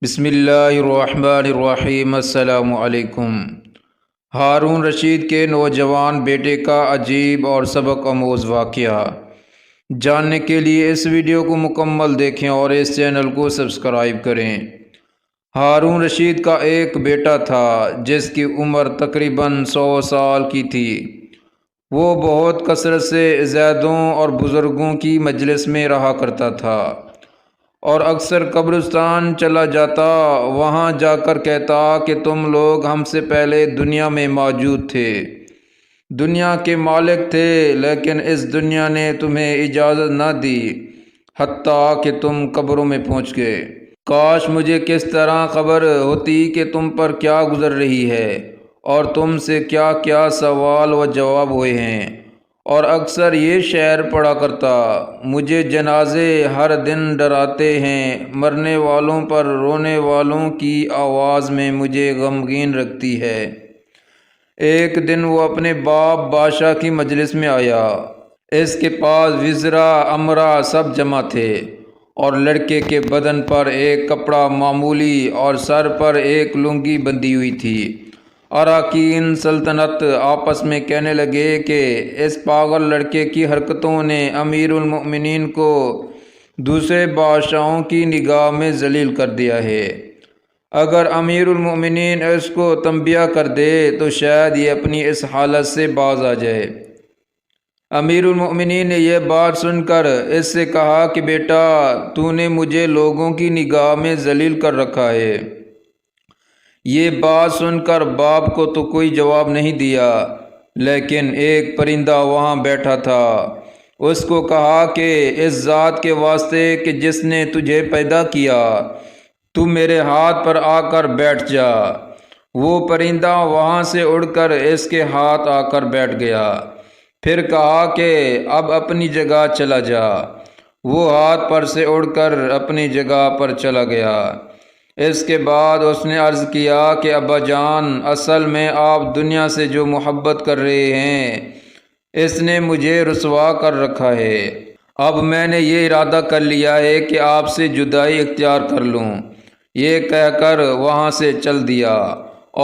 بسم اللہ الرحمن الرحیم۔ السلام علیکم۔ ہارون رشید کے نوجوان بیٹے کا عجیب اور سبق آموز واقعہ جاننے کے لیے اس ویڈیو کو مکمل دیکھیں اور اس چینل کو سبسکرائب کریں۔ ہارون رشید کا ایک بیٹا تھا جس کی عمر تقریباً 100 سال کی تھی۔ وہ بہت کثرت سے زیدوں اور بزرگوں کی مجلس میں رہا کرتا تھا اور اکثر قبرستان چلا جاتا، وہاں جا کر کہتا کہ تم لوگ ہم سے پہلے دنیا میں موجود تھے، دنیا کے مالک تھے، لیکن اس دنیا نے تمہیں اجازت نہ دی حتیٰ کہ تم قبروں میں پہنچ گئے۔ کاش مجھے کس طرح خبر ہوتی کہ تم پر کیا گزر رہی ہے اور تم سے کیا کیا سوال و جواب ہوئے ہیں، اور اکثر یہ شعر پڑھا کرتا: مجھے جنازے ہر دن ڈراتے ہیں، مرنے والوں پر رونے والوں کی آواز میں مجھے غمگین رکھتی ہے۔ ایک دن وہ اپنے باپ بادشاہ کی مجلس میں آیا۔ اس کے پاس وزراء امرا سب جمع تھے، اور لڑکے کے بدن پر ایک کپڑا معمولی اور سر پر ایک لنگی بندھی ہوئی تھی۔ اراکین سلطنت آپس میں کہنے لگے کہ اس پاگل لڑکے کی حرکتوں نے امیر المؤمنین کو دوسرے بادشاہوں کی نگاہ میں ذلیل کر دیا ہے۔ اگر امیر المؤمنین اس کو تنبیہ کر دے تو شاید یہ اپنی اس حالت سے باز آ جائے۔ امیر المؤمنین نے یہ بات سن کر اس سے کہا کہ بیٹا، تو نے مجھے لوگوں کی نگاہ میں ذلیل کر رکھا ہے۔ یہ بات سن کر باپ کو تو کوئی جواب نہیں دیا، لیکن ایک پرندہ وہاں بیٹھا تھا۔ اس کو کہا کہ اس ذات کے واسطے کہ جس نے تجھے پیدا کیا، تو میرے ہاتھ پر آ کر بیٹھ جا۔ وہ پرندہ وہاں سے اڑ کر اس کے ہاتھ آ کر بیٹھ گیا، پھر کہا کہ اب اپنی جگہ چلا جا۔ وہ ہاتھ پر سے اڑ کر اپنی جگہ پر چلا گیا۔ اس کے بعد اس نے عرض کیا کہ ابا جان، اصل میں آپ دنیا سے جو محبت کر رہے ہیں، اس نے مجھے رسوا کر رکھا ہے۔ اب میں نے یہ ارادہ کر لیا ہے کہ آپ سے جدائی اختیار کر لوں۔ یہ کہہ کر وہاں سے چل دیا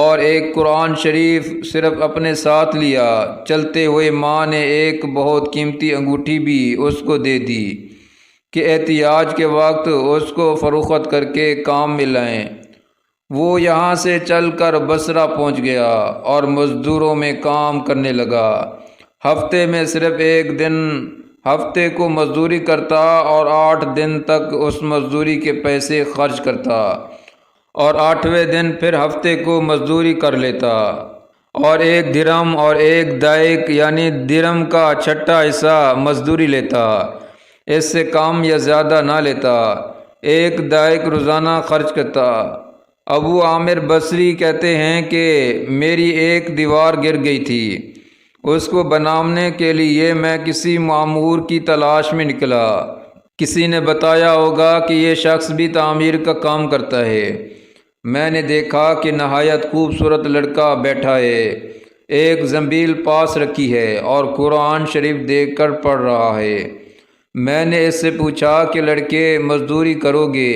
اور ایک قرآن شریف صرف اپنے ساتھ لیا۔ چلتے ہوئے ماں نے ایک بہت قیمتی انگوٹھی بھی اس کو دے دی کہ احتیاج کے وقت اس کو فروخت کر کے کام میں لائیں۔ وہ یہاں سے چل کر بصرہ پہنچ گیا اور مزدوروں میں کام کرنے لگا۔ ہفتے میں صرف ایک دن ہفتے کو مزدوری کرتا اور 8 دن تک اس مزدوری کے پیسے خرچ کرتا، اور 8ویں دن پھر ہفتے کو مزدوری کر لیتا اور 1 درہم اور 1 دائق یعنی درہم کا چھٹا حصہ مزدوری لیتا۔ اس سے کم یا زیادہ نہ لیتا۔ 1 دائق روزانہ خرچ کرتا۔ ابو عامر بصری کہتے ہیں کہ میری ایک دیوار گر گئی تھی، اس کو بنانے کے لیے میں کسی معمور کی تلاش میں نکلا۔ کسی نے بتایا ہوگا کہ یہ شخص بھی تعمیر کا کام کرتا ہے۔ میں نے دیکھا کہ نہایت خوبصورت لڑکا بیٹھا ہے، ایک زنبیل پاس رکھی ہے اور قرآن شریف دیکھ کر پڑھ رہا ہے۔ میں نے اس سے پوچھا کہ لڑکے، مزدوری کرو گے؟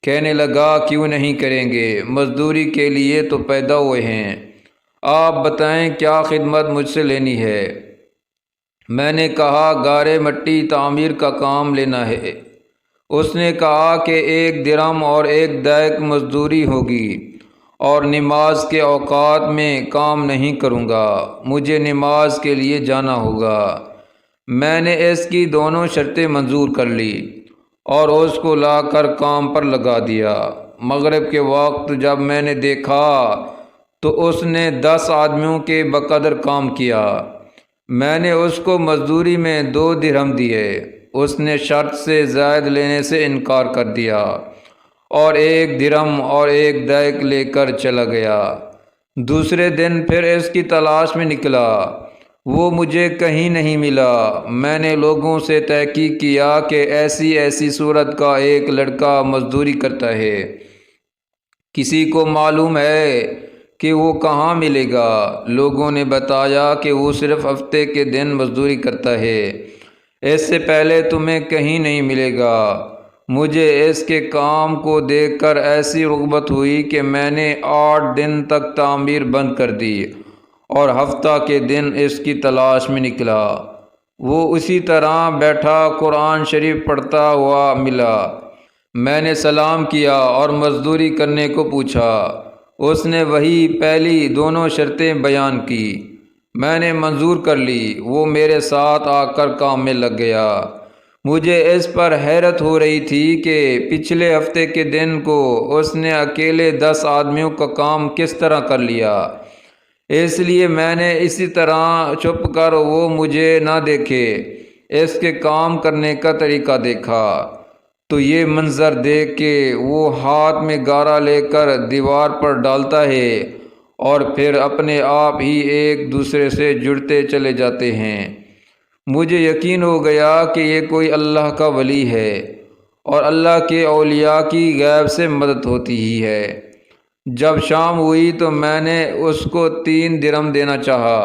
کہنے لگا کیوں نہیں کریں گے، مزدوری کے لیے تو پیدا ہوئے ہیں۔ آپ بتائیں کیا خدمت مجھ سے لینی ہے؟ میں نے کہا گارے مٹی تعمیر کا کام لینا ہے۔ اس نے کہا کہ 1 درہم اور 1 دائق مزدوری ہوگی، اور نماز کے اوقات میں کام نہیں کروں گا، مجھے نماز کے لیے جانا ہوگا۔ میں نے اس کی دونوں شرطیں منظور کر لی اور اس کو لا کر کام پر لگا دیا۔ مغرب کے وقت جب میں نے دیکھا تو اس نے 10 آدمیوں کے بقدر کام کیا۔ میں نے اس کو مزدوری میں 2 درہم دیے۔ اس نے شرط سے زائد لینے سے انکار کر دیا اور 1 درہم اور 1 دائق لے کر چلا گیا۔ دوسرے دن پھر اس کی تلاش میں نکلا، وہ مجھے کہیں نہیں ملا۔ میں نے لوگوں سے تحقیق کیا کہ ایسی صورت کا ایک لڑکا مزدوری کرتا ہے، کسی کو معلوم ہے کہ وہ کہاں ملے گا؟ لوگوں نے بتایا کہ وہ صرف ہفتے کے دن مزدوری کرتا ہے، اس سے پہلے تمہیں کہیں نہیں ملے گا۔ مجھے اس کے کام کو دیکھ کر ایسی رغبت ہوئی کہ میں نے 8 دن تک تعمیر بند کر دی اور ہفتہ کے دن اس کی تلاش میں نکلا۔ وہ اسی طرح بیٹھا قرآن شریف پڑھتا ہوا ملا۔ میں نے سلام کیا اور مزدوری کرنے کو پوچھا۔ اس نے وہی پہلی دونوں شرطیں بیان کی۔ میں نے منظور کر لی۔ وہ میرے ساتھ آ کر کام میں لگ گیا۔ مجھے اس پر حیرت ہو رہی تھی کہ پچھلے ہفتے کے دن کو اس نے اکیلے 10 آدمیوں کا کام کس طرح کر لیا۔ اس لیے میں نے اسی طرح چھپ کر وہ مجھے نہ دیکھے اس کے کام کرنے کا طریقہ دیکھا، تو یہ منظر دیکھ کے وہ ہاتھ میں گارا لے کر دیوار پر ڈالتا ہے اور پھر اپنے آپ ہی ایک دوسرے سے جڑتے چلے جاتے ہیں۔ مجھے یقین ہو گیا کہ یہ کوئی اللہ کا ولی ہے اور اللہ کے اولیاء کی غیب سے مدد ہوتی ہی ہے۔ جب شام ہوئی تو میں نے اس کو 3 درہم دینا چاہا،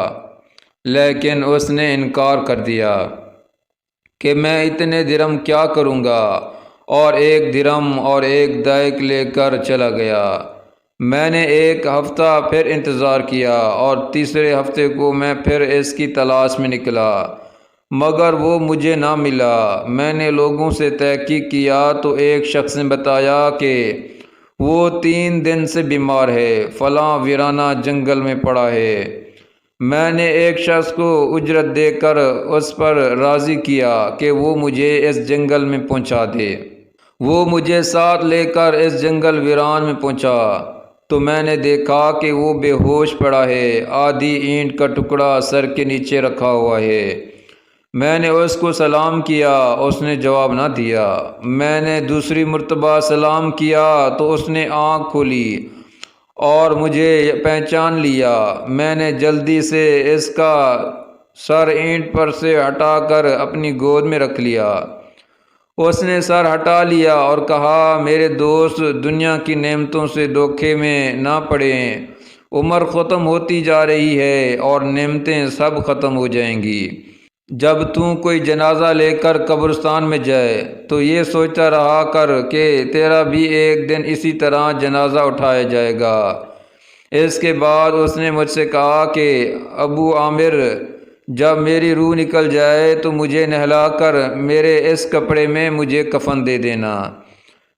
لیکن اس نے انکار کر دیا کہ میں اتنے درہم کیا کروں گا، اور 1 درہم اور 1 دائق لے کر چلا گیا۔ میں نے 1 ہفتہ پھر انتظار کیا اور تیسرے ہفتے کو میں پھر اس کی تلاش میں نکلا، مگر وہ مجھے نہ ملا۔ میں نے لوگوں سے تحقیق کیا تو ایک شخص نے بتایا کہ وہ 3 دن سے بیمار ہے، فلاں ویرانہ جنگل میں پڑا ہے۔ میں نے ایک شخص کو اجرت دے کر اس پر راضی کیا کہ وہ مجھے اس جنگل میں پہنچا دے۔ وہ مجھے ساتھ لے کر اس جنگل ویران میں پہنچا تو میں نے دیکھا کہ وہ بے ہوش پڑا ہے، آدھی اینٹ کا ٹکڑا سر کے نیچے رکھا ہوا ہے۔ میں نے اس کو سلام کیا، اس نے جواب نہ دیا۔ میں نے دوسری مرتبہ سلام کیا تو اس نے آنکھ کھولی اور مجھے پہچان لیا۔ میں نے جلدی سے اس کا سر اینٹ پر سے ہٹا کر اپنی گود میں رکھ لیا۔ اس نے سر ہٹا لیا اور کہا، میرے دوست، دنیا کی نعمتوں سے دھوکے میں نہ پڑیں۔ عمر ختم ہوتی جا رہی ہے اور نعمتیں سب ختم ہو جائیں گی۔ جب تو کوئی جنازہ لے کر قبرستان میں جائے تو یہ سوچتا رہا کر کہ تیرا بھی ایک دن اسی طرح جنازہ اٹھایا جائے گا۔ اس کے بعد اس نے مجھ سے کہا کہ ابو عامر، جب میری روح نکل جائے تو مجھے نہلا کر میرے اس کپڑے میں مجھے کفن دے دینا۔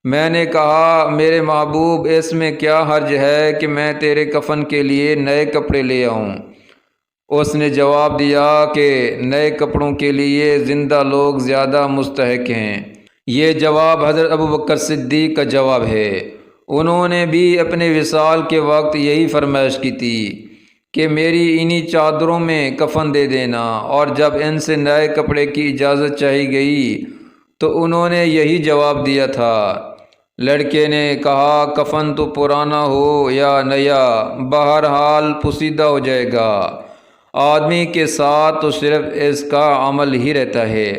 میں نے کہا، میرے محبوب، اس میں کیا حرج ہے کہ میں تیرے کفن کے لیے نئے کپڑے لے آؤں؟ اس نے جواب دیا کہ نئے کپڑوں کے لیے زندہ لوگ زیادہ مستحق ہیں۔ یہ جواب حضرت ابوبکر صدیق کا جواب ہے۔ انہوں نے بھی اپنے وصال کے وقت یہی فرمائش کی تھی کہ میری انہی چادروں میں کفن دے دینا، اور جب ان سے نئے کپڑے کی اجازت چاہی گئی تو انہوں نے یہی جواب دیا تھا۔ لڑکے نے کہا، کفن تو پرانا ہو یا نیا، بہرحال پوسیدہ ہو جائے گا۔ آدمی کے ساتھ تو صرف اس کا عمل ہی رہتا ہے،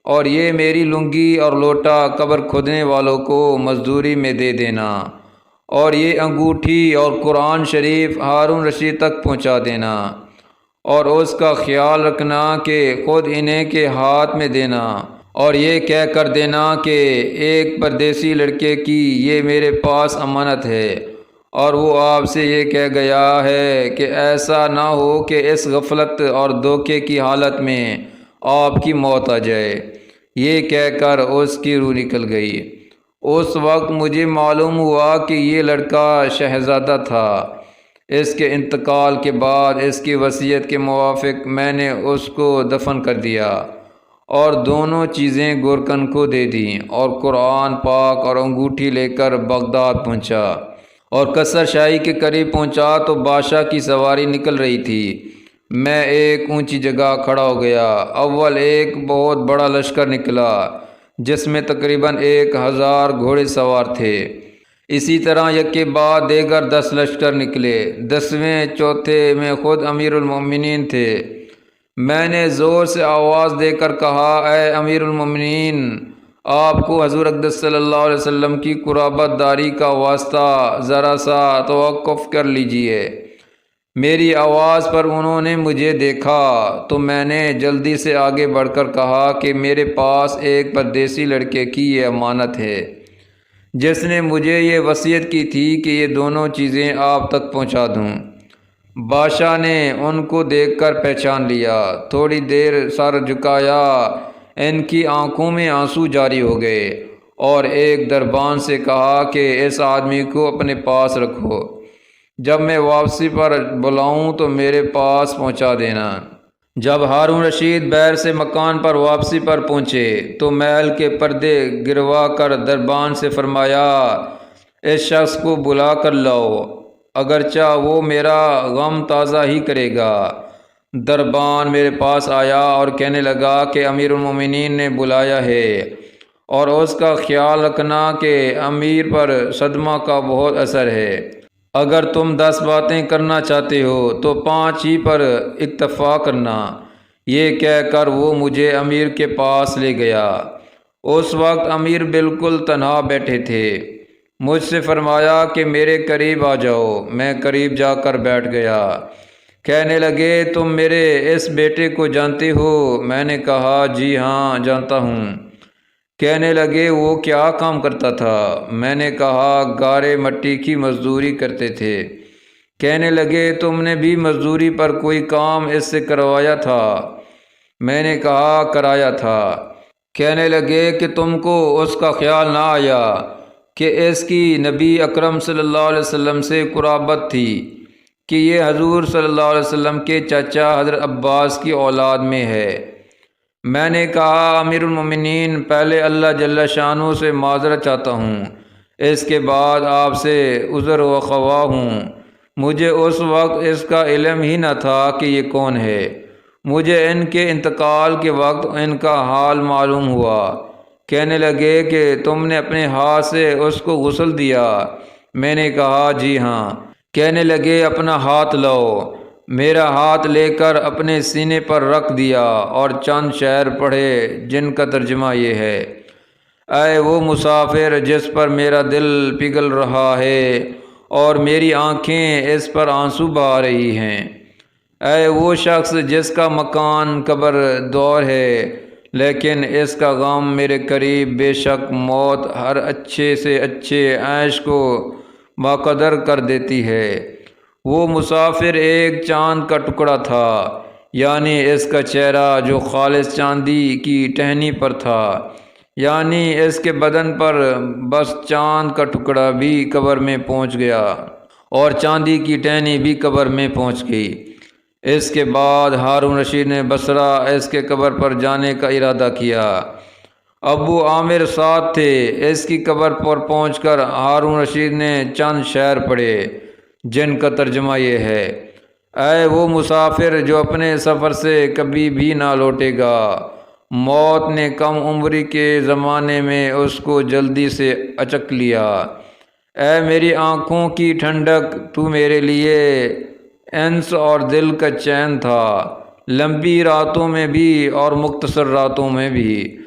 اور یہ میری لنگی اور لوٹا قبر کھودنے والوں کو مزدوری میں دے دینا، اور یہ انگوٹھی اور قرآن شریف ہارون رشید تک پہنچا دینا، اور اس کا خیال رکھنا کہ خود انہیں کے ہاتھ میں دینا، اور یہ کہہ کر دینا کہ ایک پردیسی لڑکے کی یہ میرے پاس امانت ہے، اور وہ آپ سے یہ کہہ گیا ہے کہ ایسا نہ ہو کہ اس غفلت اور دھوکے کی حالت میں آپ کی موت آ جائے۔ یہ کہہ کر اس کی روح نکل گئی۔ اس وقت مجھے معلوم ہوا کہ یہ لڑکا شہزادہ تھا۔ اس کے انتقال کے بعد اس کی وصیت کے موافق میں نے اس کو دفن کر دیا اور دونوں چیزیں گورکن کو دے دیں، اور قرآن پاک اور انگوٹھی لے کر بغداد پہنچا، اور قصر شاہی کے قریب پہنچا تو بادشاہ کی سواری نکل رہی تھی۔ میں ایک اونچی جگہ کھڑا ہو گیا۔ اول ایک بہت بڑا لشکر نکلا جس میں تقریباً 1000 گھوڑے سوار تھے۔ اسی طرح یک کے بعد دیگر 10 لشکر نکلے۔ 10ویں چوتھے میں خود امیر المومنین تھے۔ میں نے زور سے آواز دے کر کہا، اے امیر المومنین، آپ کو حضور اقدس صلی اللہ علیہ وسلم کی قرابت داری کا واسطہ، ذرا سا توقف کر لیجئے۔ میری آواز پر انہوں نے مجھے دیکھا تو میں نے جلدی سے آگے بڑھ کر کہا کہ میرے پاس ایک پردیسی لڑکے کی یہ امانت ہے جس نے مجھے یہ وصیت کی تھی کہ یہ دونوں چیزیں آپ تک پہنچا دوں۔ بادشاہ نے ان کو دیکھ کر پہچان لیا، تھوڑی دیر سر جھکایا، ان کی آنکھوں میں آنسو جاری ہو گئے اور ایک دربان سے کہا کہ اس آدمی کو اپنے پاس رکھو، جب میں واپسی پر بلاؤں تو میرے پاس پہنچا دینا۔ جب ہارون رشید بیر سے مکان پر واپسی پر پہنچے تو محل کے پردے گروا کر دربان سے فرمایا، اس شخص کو بلا کر لاؤ، اگرچہ وہ میرا غم تازہ ہی کرے گا۔ دربان میرے پاس آیا اور کہنے لگا کہ امیر المومنین نے بلایا ہے اور اس کا خیال رکھنا کہ امیر پر صدمہ کا بہت اثر ہے، اگر تم 10 باتیں کرنا چاہتے ہو تو 5 ہی پر اکتفا کرنا۔ یہ کہہ کر وہ مجھے امیر کے پاس لے گیا۔ اس وقت امیر بالکل تنہا بیٹھے تھے۔ مجھ سے فرمایا کہ میرے قریب آ جاؤ۔ میں قریب جا کر بیٹھ گیا۔ کہنے لگے، تم میرے اس بیٹے کو جانتے ہو؟ میں نے کہا، جی ہاں جانتا ہوں۔ کہنے لگے، وہ کیا کام کرتا تھا؟ میں نے کہا، گارے مٹی کی مزدوری کرتے تھے۔ کہنے لگے، تم نے بھی مزدوری پر کوئی کام اس سے کروایا تھا؟ میں نے کہا، کرایا تھا۔ کہنے لگے کہ تم کو اس کا خیال نہ آیا کہ اس کی نبی اکرم صلی اللہ علیہ وسلم سے قرابت تھی کہ یہ حضور صلی اللہ علیہ وسلم کے چچا حضرت عباس کی اولاد میں ہے؟ میں نے کہا، امیر المومنین، پہلے اللہ جل شانہ سے معذرت چاہتا ہوں، اس کے بعد آپ سے عذر و خواہ ہوں۔ مجھے اس وقت اس کا علم ہی نہ تھا کہ یہ کون ہے۔ مجھے ان کے انتقال کے وقت ان کا حال معلوم ہوا۔ کہنے لگے کہ تم نے اپنے ہاتھ سے اس کو غسل دیا؟ میں نے کہا، جی ہاں۔ کہنے لگے، اپنا ہاتھ لاؤ۔ میرا ہاتھ لے کر اپنے سینے پر رکھ دیا اور چند شعر پڑھے جن کا ترجمہ یہ ہے: اے وہ مسافر جس پر میرا دل پگھل رہا ہے اور میری آنکھیں اس پر آنسو بہا رہی ہیں، اے وہ شخص جس کا مکان قبر دور ہے لیکن اس کا غم میرے قریب، بے شک موت ہر اچھے سے اچھے عیش کو مقدر کر دیتی ہے۔ وہ مسافر ایک چاند کا ٹکڑا تھا، یعنی اس کا چہرہ جو خالص چاندی کی ٹہنی پر تھا، یعنی اس کے بدن پر بس چاند کا ٹکڑا بھی قبر میں پہنچ گیا اور چاندی کی ٹہنی بھی قبر میں پہنچ گئی۔ اس کے بعد ہارون رشید نے بصرہ اس کے قبر پر جانے کا ارادہ کیا۔ ابو عامر ساتھ تھے۔ اس کی قبر پر پہنچ کر ہارون رشید نے چند شعر پڑھے جن کا ترجمہ یہ ہے: اے وہ مسافر جو اپنے سفر سے کبھی بھی نہ لوٹے گا، موت نے کم عمری کے زمانے میں اس کو جلدی سے اچک لیا۔ اے میری آنکھوں کی ٹھنڈک، تو میرے لیے انس اور دل کا چین تھا، لمبی راتوں میں بھی اور مختصر راتوں میں بھی۔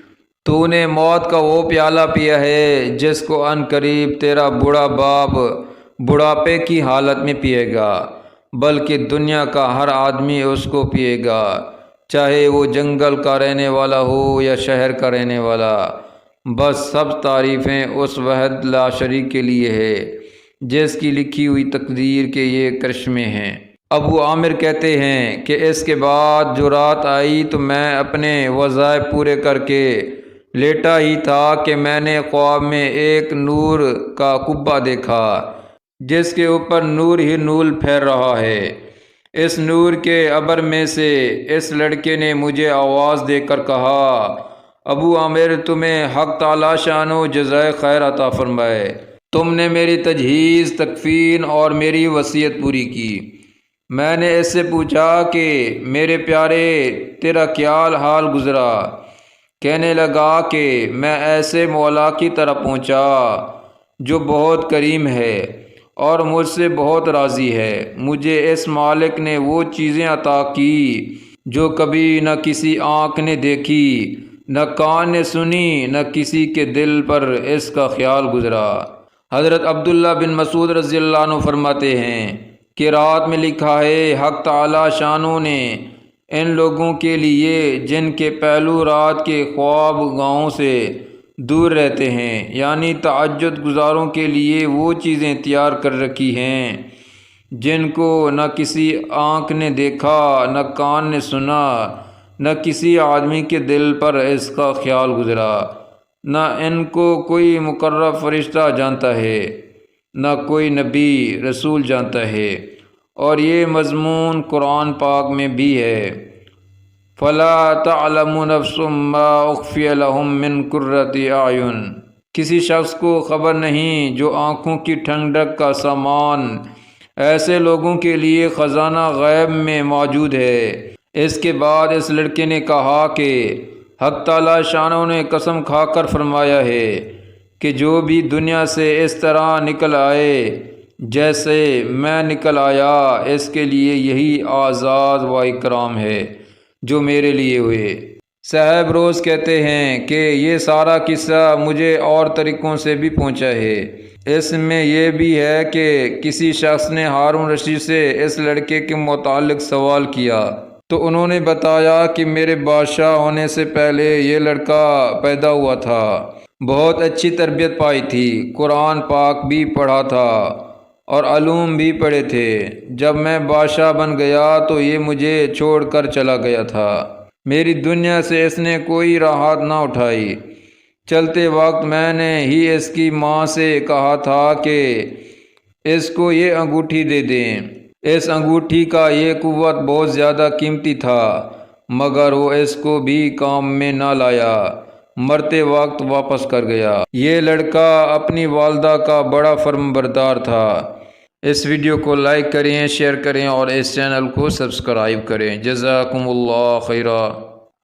تو نے موت کا وہ پیالہ پیا ہے جس کو ان قریب تیرا بوڑھا باپ بڑھاپے کی حالت میں پیے گا، بلکہ دنیا کا ہر آدمی اس کو پیے گا، چاہے وہ جنگل کا رہنے والا ہو یا شہر کا رہنے والا۔ بس سب تعریفیں اس وحد لا شریک کے لیے ہے جس کی لکھی ہوئی تقدیر کے یہ کرشمے ہیں۔ ابو عامر کہتے ہیں کہ اس کے بعد جو رات آئی تو میں اپنے وظائف پورے کر کے لیٹا ہی تھا کہ میں نے خواب میں ایک نور کا قبہ دیکھا جس کے اوپر نور ہی نور پھیر رہا ہے۔ اس نور کے ابر میں سے اس لڑکے نے مجھے آواز دے کر کہا، ابو عامر، تمہیں حق تعالی شانہ جزائے خیر عطا فرمائے، تم نے میری تجہیز، تکفین اور میری وصیت پوری کی۔ میں نے اس سے پوچھا کہ میرے پیارے، تیرا کیا حال گزرا؟ کہنے لگا کہ میں ایسے مولا کی طرف پہنچا جو بہت کریم ہے اور مجھ سے بہت راضی ہے۔ مجھے اس مالک نے وہ چیزیں عطا کی جو کبھی نہ کسی آنکھ نے دیکھی، نہ کان نے سنی، نہ کسی کے دل پر اس کا خیال گزرا۔ حضرت عبداللہ بن مسعود رضی اللہ عنہ فرماتے ہیں قرات میں لکھا ہے حق تعالی شانوں نے ان لوگوں کے لیے جن کے پہلو رات کے خواب گاہوں سے دور رہتے ہیں، یعنی تہجد گزاروں کے لیے وہ چیزیں تیار کر رکھی ہیں جن کو نہ کسی آنکھ نے دیکھا، نہ کان نے سنا، نہ کسی آدمی کے دل پر اس کا خیال گزرا، نہ ان کو کوئی مقرب فرشتہ جانتا ہے، نہ کوئی نبی رسول جانتا ہے۔ اور یہ مضمون قرآن پاک میں بھی ہے، فَلَا تَعْلَمُ نَفْسٌ مَّا أُخْفِيَ لَهُم مِّن قُرَّةِ أَعْيُنٍ، کسی شخص کو خبر نہیں جو آنکھوں کی ٹھنڈک کا سامان ایسے لوگوں کے لیے خزانہ غیب میں موجود ہے۔ اس کے بعد اس لڑکے نے کہا کہ حق تعالی شانوں نے قسم کھا کر فرمایا ہے کہ جو بھی دنیا سے اس طرح نکل آئے جیسے میں نکل آیا، اس کے لیے یہی آزاد و اکرام ہے جو میرے لیے ہوئے۔ صاحب روز کہتے ہیں کہ یہ سارا قصہ مجھے اور طریقوں سے بھی پہنچا ہے۔ اس میں یہ بھی ہے کہ کسی شخص نے ہارون رشید سے اس لڑکے کے متعلق سوال کیا تو انہوں نے بتایا کہ میرے بادشاہ ہونے سے پہلے یہ لڑکا پیدا ہوا تھا، بہت اچھی تربیت پائی تھی، قرآن پاک بھی پڑھا تھا اور علوم بھی پڑھے تھے۔ جب میں بادشاہ بن گیا تو یہ مجھے چھوڑ کر چلا گیا تھا، میری دنیا سے اس نے کوئی راحت نہ اٹھائی۔ چلتے وقت میں نے ہی اس کی ماں سے کہا تھا کہ اس کو یہ انگوٹھی دے دیں۔ اس انگوٹھی کا یہ قوت بہت زیادہ قیمتی تھا، مگر وہ اس کو بھی کام میں نہ لایا، مرتے وقت واپس کر گیا۔ یہ لڑکا اپنی والدہ کا بڑا فرمانبردار تھا۔ اس ویڈیو کو لائک کریں، شیئر کریں اور اس چینل کو سبسکرائب کریں۔ جزاکم اللہ خیرہ۔